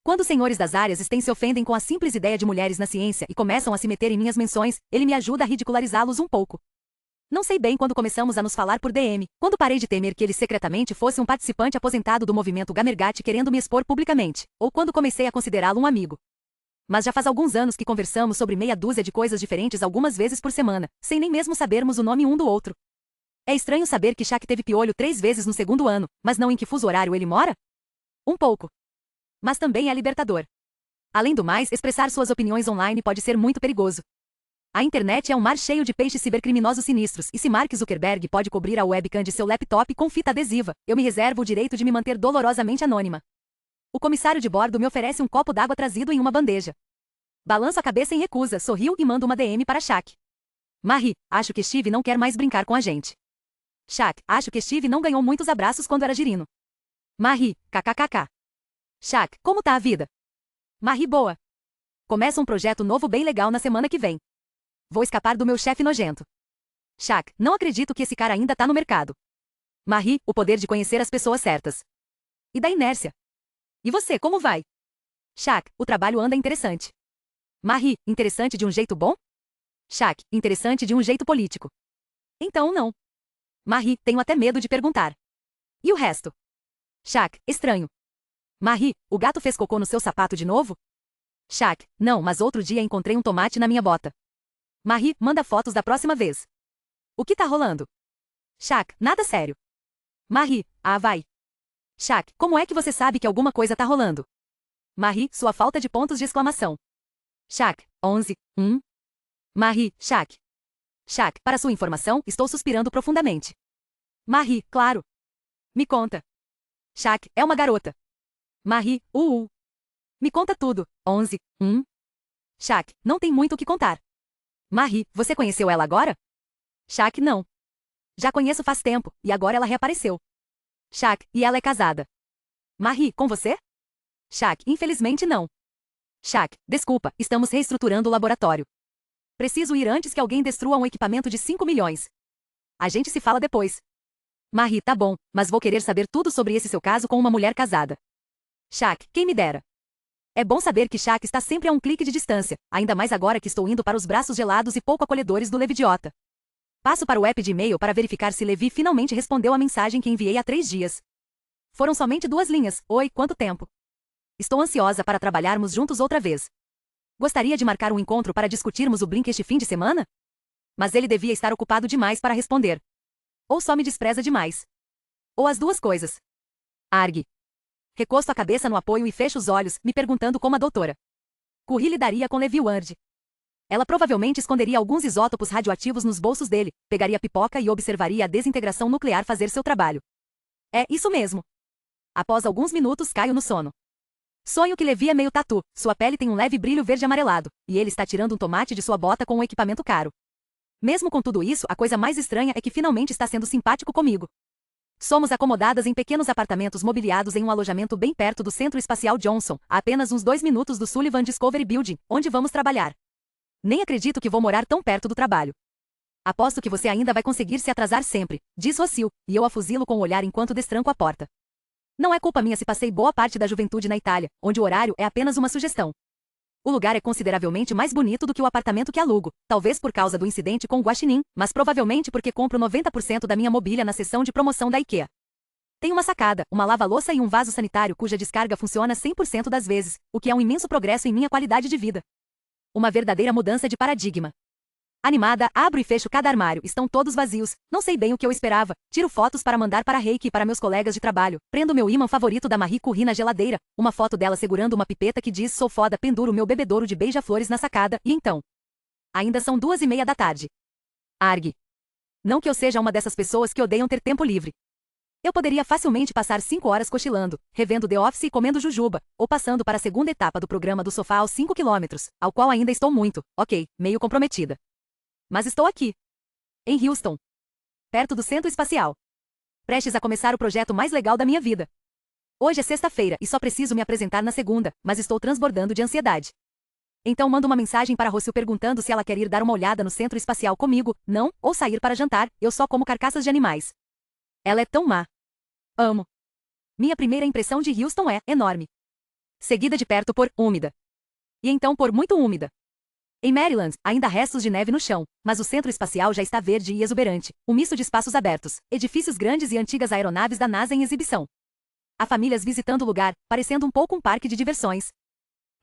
Quando os senhores das áreas STEM se ofendem com a simples ideia de mulheres na ciência e começam a se meter em minhas menções, ele me ajuda a ridicularizá-los um pouco. Não sei bem quando começamos a nos falar por DM, quando parei de temer que ele secretamente fosse um participante aposentado do movimento Gamergate querendo me expor publicamente, ou quando comecei a considerá-lo um amigo. Mas já faz alguns anos que conversamos sobre meia dúzia de coisas diferentes algumas vezes por semana, sem nem mesmo sabermos o nome um do outro. É estranho saber que Shaq teve piolho 3 vezes no segundo ano, mas não em que fuso horário ele mora? Um pouco. Mas também é libertador. Além do mais, expressar suas opiniões online pode ser muito perigoso. A internet é um mar cheio de peixes cibercriminosos sinistros, e se Mark Zuckerberg pode cobrir a webcam de seu laptop com fita adesiva, eu me reservo o direito de me manter dolorosamente anônima. O comissário de bordo me oferece um copo d'água trazido em uma bandeja. Balanço a cabeça em recusa, sorrio e mando uma DM para Shaq. Marie, acho que Steve não quer mais brincar com a gente. Shaq, acho que Steve não ganhou muitos abraços quando era girino. Marie, kkkk. Shaq, como tá a vida? Marie, boa. Começa um projeto novo bem legal na semana que vem. Vou escapar do meu chefe nojento. Shaq, não acredito que esse cara ainda tá no mercado. Marie, o poder de conhecer as pessoas certas. E da inércia. E você, como vai? Shaq, o trabalho anda interessante. Marie, interessante de um jeito bom? Shaq, interessante de um jeito político. Então não. Marie, tenho até medo de perguntar. E o resto? Shaq, estranho. Marie, o gato fez cocô no seu sapato de novo? Shaq, não, mas outro dia encontrei um tomate na minha bota. Marie, manda fotos da próxima vez. O que tá rolando? Shaq, nada sério. Marie, vai. Shaq, como é que você sabe que alguma coisa tá rolando? Marie, sua falta de pontos de exclamação. Shaq, 11, 1. Marie, Shaq. Shaq, para sua informação, estou suspirando profundamente. Marie, claro. Me conta. Shaq, é uma garota. Marie, Me conta tudo, 11, 1. Shaq, não tem muito o que contar. Marie, você conheceu ela agora? Shaq, não. Já conheço faz tempo, e agora ela reapareceu. Shaq, e ela é casada. Marie, com você? Shaq, infelizmente não. Shaq, desculpa, estamos reestruturando o laboratório. Preciso ir antes que alguém destrua um equipamento de 5 milhões. A gente se fala depois. Marie, tá bom, mas vou querer saber tudo sobre esse seu caso com uma mulher casada. Shaq, quem me dera. É bom saber que Shaq está sempre a um clique de distância, ainda mais agora que estou indo para os braços gelados e pouco acolhedores do Levidiota. Passo para o app de e-mail para verificar se Levi finalmente respondeu a mensagem que enviei há 3 dias. Foram somente 2 linhas. Oi, quanto tempo? Estou ansiosa para trabalharmos juntos outra vez. Gostaria de marcar um encontro para discutirmos o Blink este fim de semana? Mas ele devia estar ocupado demais para responder. Ou só me despreza demais. Ou as duas coisas. Arg. Recosto a cabeça no apoio e fecho os olhos, me perguntando como a doutora Curry lidaria com Levi Ward. Ela provavelmente esconderia alguns isótopos radioativos nos bolsos dele, pegaria pipoca e observaria a desintegração nuclear fazer seu trabalho. É isso mesmo. Após alguns minutos caio no sono. Sonho que Levi é meio tatu, sua pele tem um leve brilho verde amarelado, e ele está tirando um tomate de sua bota com um equipamento caro. Mesmo com tudo isso, a coisa mais estranha é que finalmente está sendo simpático comigo. Somos acomodadas em pequenos apartamentos mobiliados em um alojamento bem perto do Centro Espacial Johnson, a apenas uns 2 minutos do Sullivan Discovery Building, onde vamos trabalhar. Nem acredito que vou morar tão perto do trabalho. Aposto que você ainda vai conseguir se atrasar sempre, diz Rocio, e eu a fuzilo com o olhar enquanto destranco a porta. Não é culpa minha se passei boa parte da juventude na Itália, onde o horário é apenas uma sugestão. O lugar é consideravelmente mais bonito do que o apartamento que alugo, talvez por causa do incidente com o guaxinim, mas provavelmente porque compro 90% da minha mobília na seção de promoção da IKEA. Tem uma sacada, uma lava-louça e um vaso sanitário cuja descarga funciona 100% das vezes, o que é um imenso progresso em minha qualidade de vida. Uma verdadeira mudança de paradigma. Animada, abro e fecho cada armário, estão todos vazios, não sei bem o que eu esperava, tiro fotos para mandar para Reiki e para meus colegas de trabalho, prendo meu ímã favorito da Marie Curie na geladeira, uma foto dela segurando uma pipeta que diz sou foda, penduro meu bebedouro de beija-flores na sacada, e então? Ainda são 2:30 da tarde. Arg. Não que eu seja uma dessas pessoas que odeiam ter tempo livre. Eu poderia facilmente passar 5 horas cochilando, revendo The Office e comendo jujuba, ou passando para a segunda etapa do programa do sofá aos 5 quilômetros, ao qual ainda estou muito, meio comprometida. Mas estou aqui. Em Houston. Perto do Centro Espacial. Prestes a começar o projeto mais legal da minha vida. Hoje é sexta-feira e só preciso me apresentar na segunda, mas estou transbordando de ansiedade. Então mando uma mensagem para Rocio perguntando se ela quer ir dar uma olhada no Centro Espacial comigo, não, ou sair para jantar, eu só como carcaças de animais. Ela é tão má. Amo. Minha primeira impressão de Houston é enorme. Seguida de perto por úmida. E então por muito úmida. Em Maryland, ainda há restos de neve no chão, mas o centro espacial já está verde e exuberante, um misto de espaços abertos, edifícios grandes e antigas aeronaves da NASA em exibição. Há famílias visitando o lugar, parecendo um pouco um parque de diversões.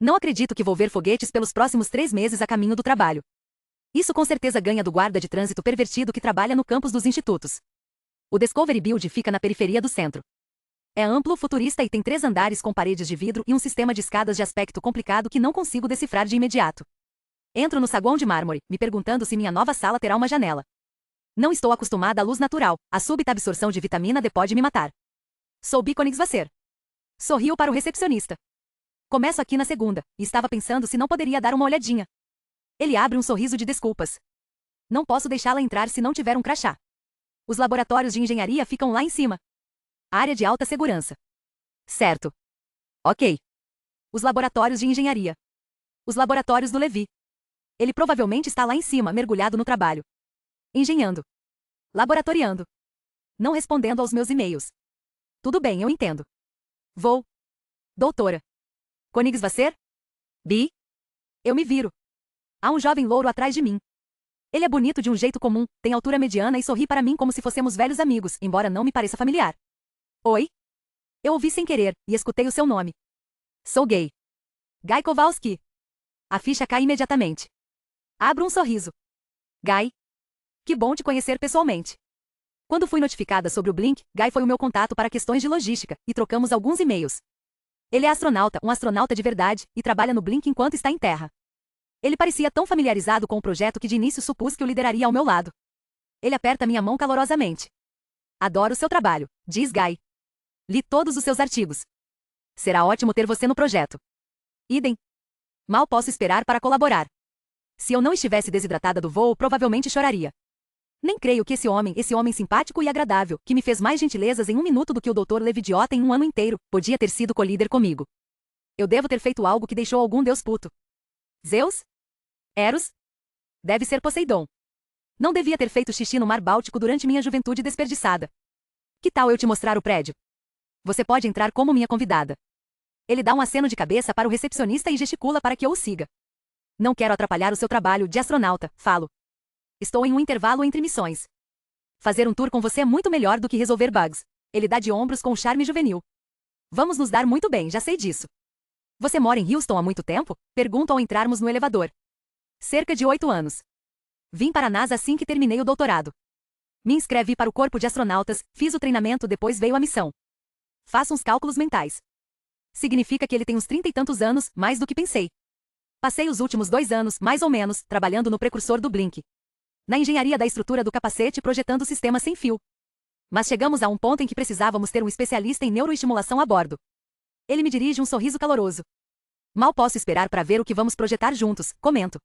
Não acredito que vou ver foguetes pelos próximos 3 meses a caminho do trabalho. Isso com certeza ganha do guarda de trânsito pervertido que trabalha no campus dos institutos. O Discovery Build fica na periferia do centro. É amplo, futurista e tem 3 andares com paredes de vidro e um sistema de escadas de aspecto complicado que não consigo decifrar de imediato. Entro no saguão de mármore, me perguntando se minha nova sala terá uma janela. Não estou acostumada à luz natural, a súbita absorção de vitamina D pode me matar. Sou Koenigswasser. Sorrio para o recepcionista. Começo aqui na segunda, e estava pensando se não poderia dar uma olhadinha. Ele abre um sorriso de desculpas. Não posso deixá-la entrar se não tiver um crachá. Os laboratórios de engenharia ficam lá em cima. Área de alta segurança. Certo. Ok. Os laboratórios de engenharia. Os laboratórios do Levi. Ele provavelmente está lá em cima, mergulhado no trabalho. Engenhando. Laboratoriando. Não respondendo aos meus e-mails. Tudo bem, eu entendo. Vou. Doutora. Koenigswasser? Bi? Eu me viro. Há um jovem louro atrás de mim. Ele é bonito de um jeito comum, tem altura mediana e sorri para mim como se fossemos velhos amigos, embora não me pareça familiar. Oi? Eu ouvi sem querer, e escutei o seu nome. Sou gay. Guy Kowalski. A ficha cai imediatamente. Abro um sorriso. Guy. Que bom te conhecer pessoalmente. Quando fui notificada sobre o Blink, Guy foi o meu contato para questões de logística, e trocamos alguns e-mails. Ele é astronauta, um astronauta de verdade, e trabalha no Blink enquanto está em terra. Ele parecia tão familiarizado com o projeto que de início supus que o lideraria ao meu lado. Ele aperta minha mão calorosamente. Adoro o seu trabalho, diz Guy. Li todos os seus artigos. Será ótimo ter você no projeto. Idem. Mal posso esperar para colaborar. Se eu não estivesse desidratada do voo, provavelmente choraria. Nem creio que esse homem simpático e agradável, que me fez mais gentilezas em 1 minuto do que o Dr. Levidiota em um ano inteiro, podia ter sido colíder comigo. Eu devo ter feito algo que deixou algum deus puto. Zeus? Eros? Deve ser Poseidon. Não devia ter feito xixi no mar Báltico durante minha juventude desperdiçada. Que tal eu te mostrar o prédio? Você pode entrar como minha convidada. Ele dá um aceno de cabeça para o recepcionista e gesticula para que eu o siga. Não quero atrapalhar o seu trabalho de astronauta, falo. Estou em um intervalo entre missões. Fazer um tour com você é muito melhor do que resolver bugs. Ele dá de ombros com um charme juvenil. Vamos nos dar muito bem, já sei disso. Você mora em Houston há muito tempo? Pergunto ao entrarmos no elevador. Cerca de 8 anos. Vim para a NASA assim que terminei o doutorado. Me inscrevi para o corpo de astronautas, fiz o treinamento, depois veio a missão. Faço uns cálculos mentais. Significa que ele tem uns 30 e tantos anos, mais do que pensei. Passei os últimos 2 anos, mais ou menos, trabalhando no precursor do Blink. Na engenharia da estrutura do capacete, projetando o sistema sem fio. Mas chegamos a um ponto em que precisávamos ter um especialista em neuroestimulação a bordo. Ele me dirige um sorriso caloroso. Mal posso esperar para ver o que vamos projetar juntos, comento.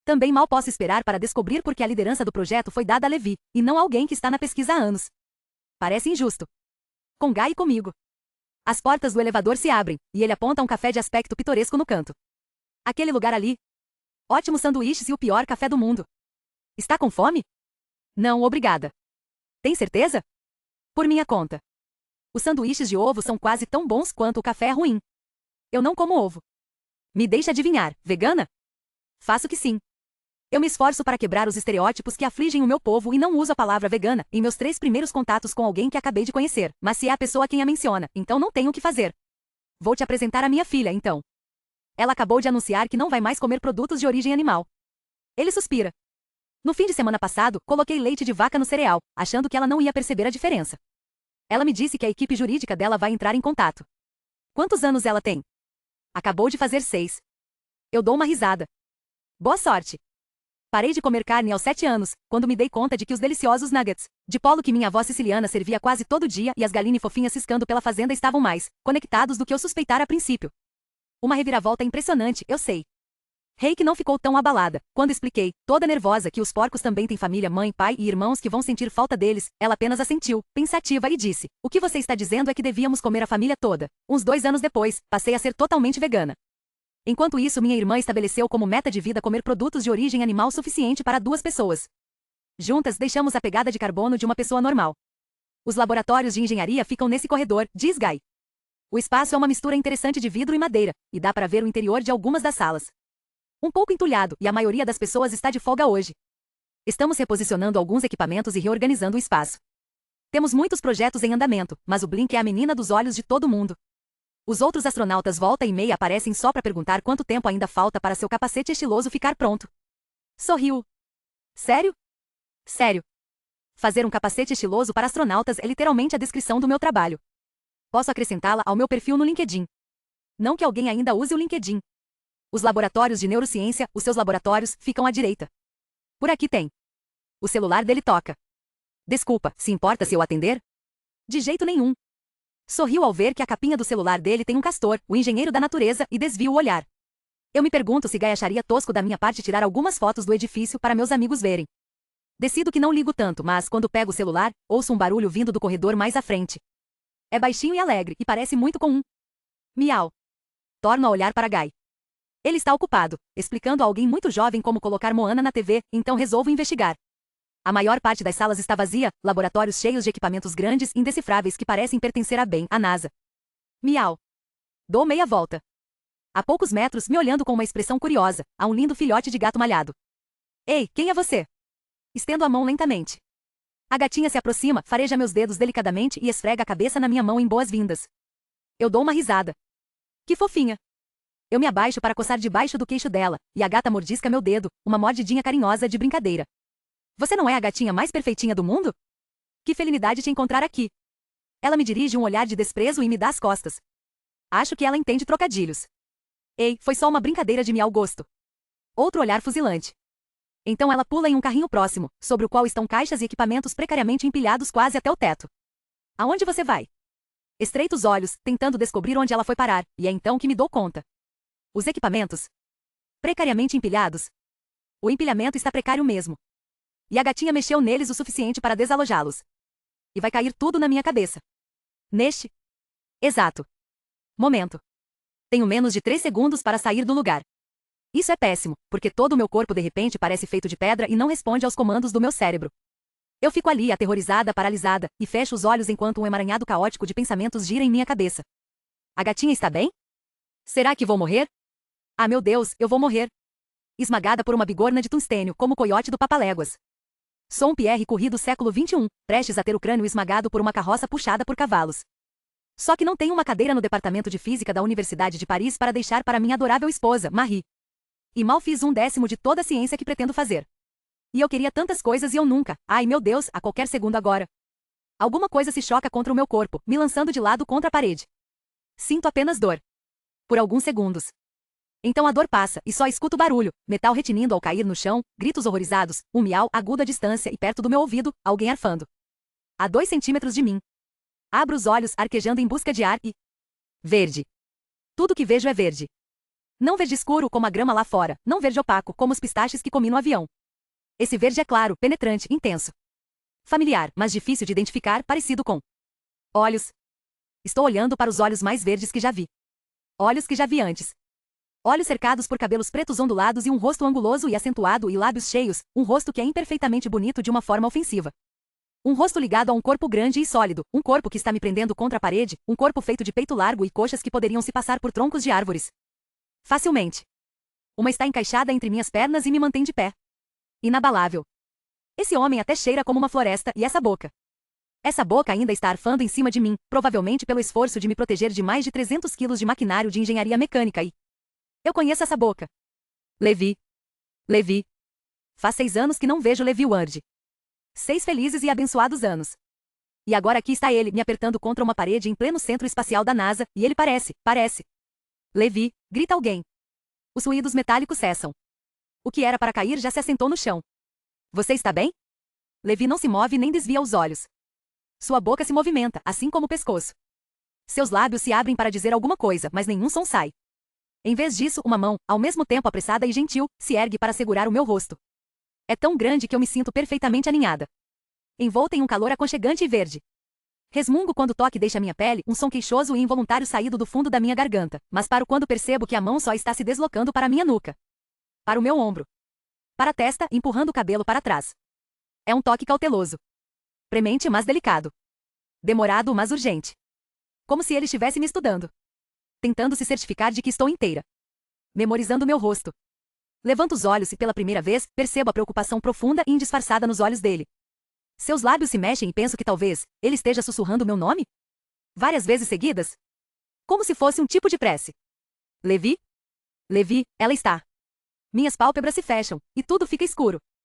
Também mal posso esperar para descobrir por que a liderança do projeto foi dada a Levi, e não a alguém que está na pesquisa há anos. Parece injusto. Com Guy e comigo. As portas do elevador se abrem, e ele aponta um café de aspecto pitoresco no canto. Aquele lugar ali. Ótimos sanduíches e o pior café do mundo. Está com fome? Não, obrigada. Tem certeza? Por minha conta. Os sanduíches de ovo são quase tão bons quanto o café é ruim. Eu não como ovo. Me deixa adivinhar, vegana? Faço que sim. Eu me esforço para quebrar os estereótipos que afligem o meu povo e não uso a palavra vegana em meus 3 primeiros contatos com alguém que acabei de conhecer, mas se é a pessoa quem a menciona, então não tenho o que fazer. Vou te apresentar a minha filha, então. Ela acabou de anunciar que não vai mais comer produtos de origem animal. Ele suspira. No fim de semana passado, coloquei leite de vaca no cereal, achando que ela não ia perceber a diferença. Ela me disse que a equipe jurídica dela vai entrar em contato. Quantos anos ela tem? Acabou de fazer 6. Eu dou uma risada. Boa sorte. Parei de comer carne aos 7 anos, quando me dei conta de que os deliciosos nuggets de polo que minha avó siciliana servia quase todo dia e as galinhas fofinhas ciscando pela fazenda estavam mais conectados do que eu suspeitara a princípio. Uma reviravolta impressionante, eu sei. Reiki não ficou tão abalada. Quando expliquei, toda nervosa, que os porcos também têm família, mãe, pai e irmãos que vão sentir falta deles, ela apenas assentiu, pensativa, e disse: o que você está dizendo é que devíamos comer a família toda. Uns 2 anos depois, passei a ser totalmente vegana. Enquanto isso, minha irmã estabeleceu como meta de vida comer produtos de origem animal suficiente para 2 pessoas. Juntas, deixamos a pegada de carbono de uma pessoa normal. Os laboratórios de engenharia ficam nesse corredor, diz Guy. O espaço é uma mistura interessante de vidro e madeira, e dá para ver o interior de algumas das salas. Um pouco entulhado, e a maioria das pessoas está de folga hoje. Estamos reposicionando alguns equipamentos e reorganizando o espaço. Temos muitos projetos em andamento, mas o Blink é a menina dos olhos de todo mundo. Os outros astronautas volta e meia aparecem só para perguntar quanto tempo ainda falta para seu capacete estiloso ficar pronto. Sorriu. Sério? Sério. Fazer um capacete estiloso para astronautas é literalmente a descrição do meu trabalho. Posso acrescentá-la ao meu perfil no LinkedIn. Não que alguém ainda use o LinkedIn. Os laboratórios de neurociência, os seus laboratórios, ficam à direita. Por aqui tem. O celular dele toca. Desculpa, se importa se eu atender? De jeito nenhum. Sorriu ao ver que a capinha do celular dele tem um castor, o engenheiro da natureza, e desvio o olhar. Eu me pergunto se Guy acharia tosco da minha parte tirar algumas fotos do edifício para meus amigos verem. Decido que não ligo tanto, mas quando pego o celular, ouço um barulho vindo do corredor mais à frente. É baixinho e alegre, e parece muito com um miau. Torno a olhar para Guy. Ele está ocupado, explicando a alguém muito jovem como colocar Moana na TV, então resolvo investigar. A maior parte das salas está vazia, laboratórios cheios de equipamentos grandes, indecifráveis que parecem pertencer à NASA. Miau. Dou meia volta. A poucos metros, me olhando com uma expressão curiosa, há um lindo filhote de gato malhado. Ei, quem é você? Estendo a mão lentamente. A gatinha se aproxima, fareja meus dedos delicadamente e esfrega a cabeça na minha mão em boas-vindas. Eu dou uma risada. Que fofinha. Eu me abaixo para coçar debaixo do queixo dela, e a gata mordisca meu dedo, uma mordidinha carinhosa de brincadeira. Você não é a gatinha mais perfeitinha do mundo? Que felicidade te encontrar aqui. Ela me dirige um olhar de desprezo e me dá as costas. Acho que ela entende trocadilhos. Ei, foi só uma brincadeira de mau gosto. Outro olhar fuzilante. Então ela pula em um carrinho próximo, sobre o qual estão caixas e equipamentos precariamente empilhados quase até o teto. Aonde você vai? Estreito os olhos, tentando descobrir onde ela foi parar, e é então que me dou conta. Os equipamentos? Precariamente empilhados? O empilhamento está precário mesmo. E a gatinha mexeu neles o suficiente para desalojá-los. E vai cair tudo na minha cabeça. Neste exato momento. Tenho menos de 3 segundos para sair do lugar. Isso é péssimo, porque todo o meu corpo de repente parece feito de pedra e não responde aos comandos do meu cérebro. Eu fico ali, aterrorizada, paralisada, e fecho os olhos enquanto um emaranhado caótico de pensamentos gira em minha cabeça. A gatinha está bem? Será que vou morrer? Ah, meu Deus, eu vou morrer. Esmagada por uma bigorna de tungstênio, como o coiote do Papaléguas. Sou um Pierre Curie do século XXI, prestes a ter o crânio esmagado por uma carroça puxada por cavalos. Só que não tenho uma cadeira no departamento de física da Universidade de Paris para deixar para minha adorável esposa, Marie. E mal fiz 1/10 de toda a ciência que pretendo fazer. E eu queria tantas coisas e eu nunca, ai meu Deus, a qualquer segundo agora. Alguma coisa se choca contra o meu corpo, me lançando de lado contra a parede. Sinto apenas dor. Por alguns segundos. Então a dor passa, e só escuto barulho, metal retinindo ao cair no chão, gritos horrorizados, um miau agudo à distância e perto do meu ouvido, alguém arfando. A 2 centímetros de mim. Abro os olhos, arquejando em busca de ar e... verde. Tudo que vejo é verde. Não verde escuro como a grama lá fora, não verde opaco como os pistaches que comi no avião. Esse verde é claro, penetrante, intenso. Familiar, mas difícil de identificar, parecido com... olhos. Estou olhando para os olhos mais verdes que já vi. Olhos que já vi antes. Olhos cercados por cabelos pretos ondulados e um rosto anguloso e acentuado e lábios cheios, um rosto que é imperfeitamente bonito de uma forma ofensiva. Um rosto ligado a um corpo grande e sólido, um corpo que está me prendendo contra a parede, um corpo feito de peito largo e coxas que poderiam se passar por troncos de árvores. Facilmente. Uma está encaixada entre minhas pernas e me mantém de pé. Inabalável. Esse homem até cheira como uma floresta, e essa boca? Essa boca ainda está arfando em cima de mim, provavelmente pelo esforço de me proteger de mais de 300 quilos de maquinário de engenharia mecânica e... eu conheço essa boca. Levi. Levi. Faz 6 anos que não vejo Levi Ward. 6 felizes e abençoados anos. E agora aqui está ele, me apertando contra uma parede em pleno centro espacial da NASA, e ele parece. Levi, grita alguém. Os ruídos metálicos cessam. O que era para cair já se assentou no chão. Você está bem? Levi não se move nem desvia os olhos. Sua boca se movimenta, assim como o pescoço. Seus lábios se abrem para dizer alguma coisa, mas nenhum som sai. Em vez disso, uma mão, ao mesmo tempo apressada e gentil, se ergue para segurar o meu rosto. É tão grande que eu me sinto perfeitamente aninhada. Envolta em um calor aconchegante e verde. Resmungo quando o toque deixa minha pele, um som queixoso e involuntário saído do fundo da minha garganta, mas paro quando percebo que a mão só está se deslocando para minha nuca. Para o meu ombro. Para a testa, empurrando o cabelo para trás. É um toque cauteloso. Premente, mas delicado. Demorado, mas urgente. Como se ele estivesse me estudando. Tentando se certificar de que estou inteira. Memorizando meu rosto. Levanto os olhos e pela primeira vez, percebo a preocupação profunda e indisfarçada nos olhos dele. Seus lábios se mexem e penso que talvez, ele esteja sussurrando meu nome? Várias vezes seguidas? Como se fosse um tipo de prece. Levi? Levi, ela está. Minhas pálpebras se fecham, e tudo fica escuro.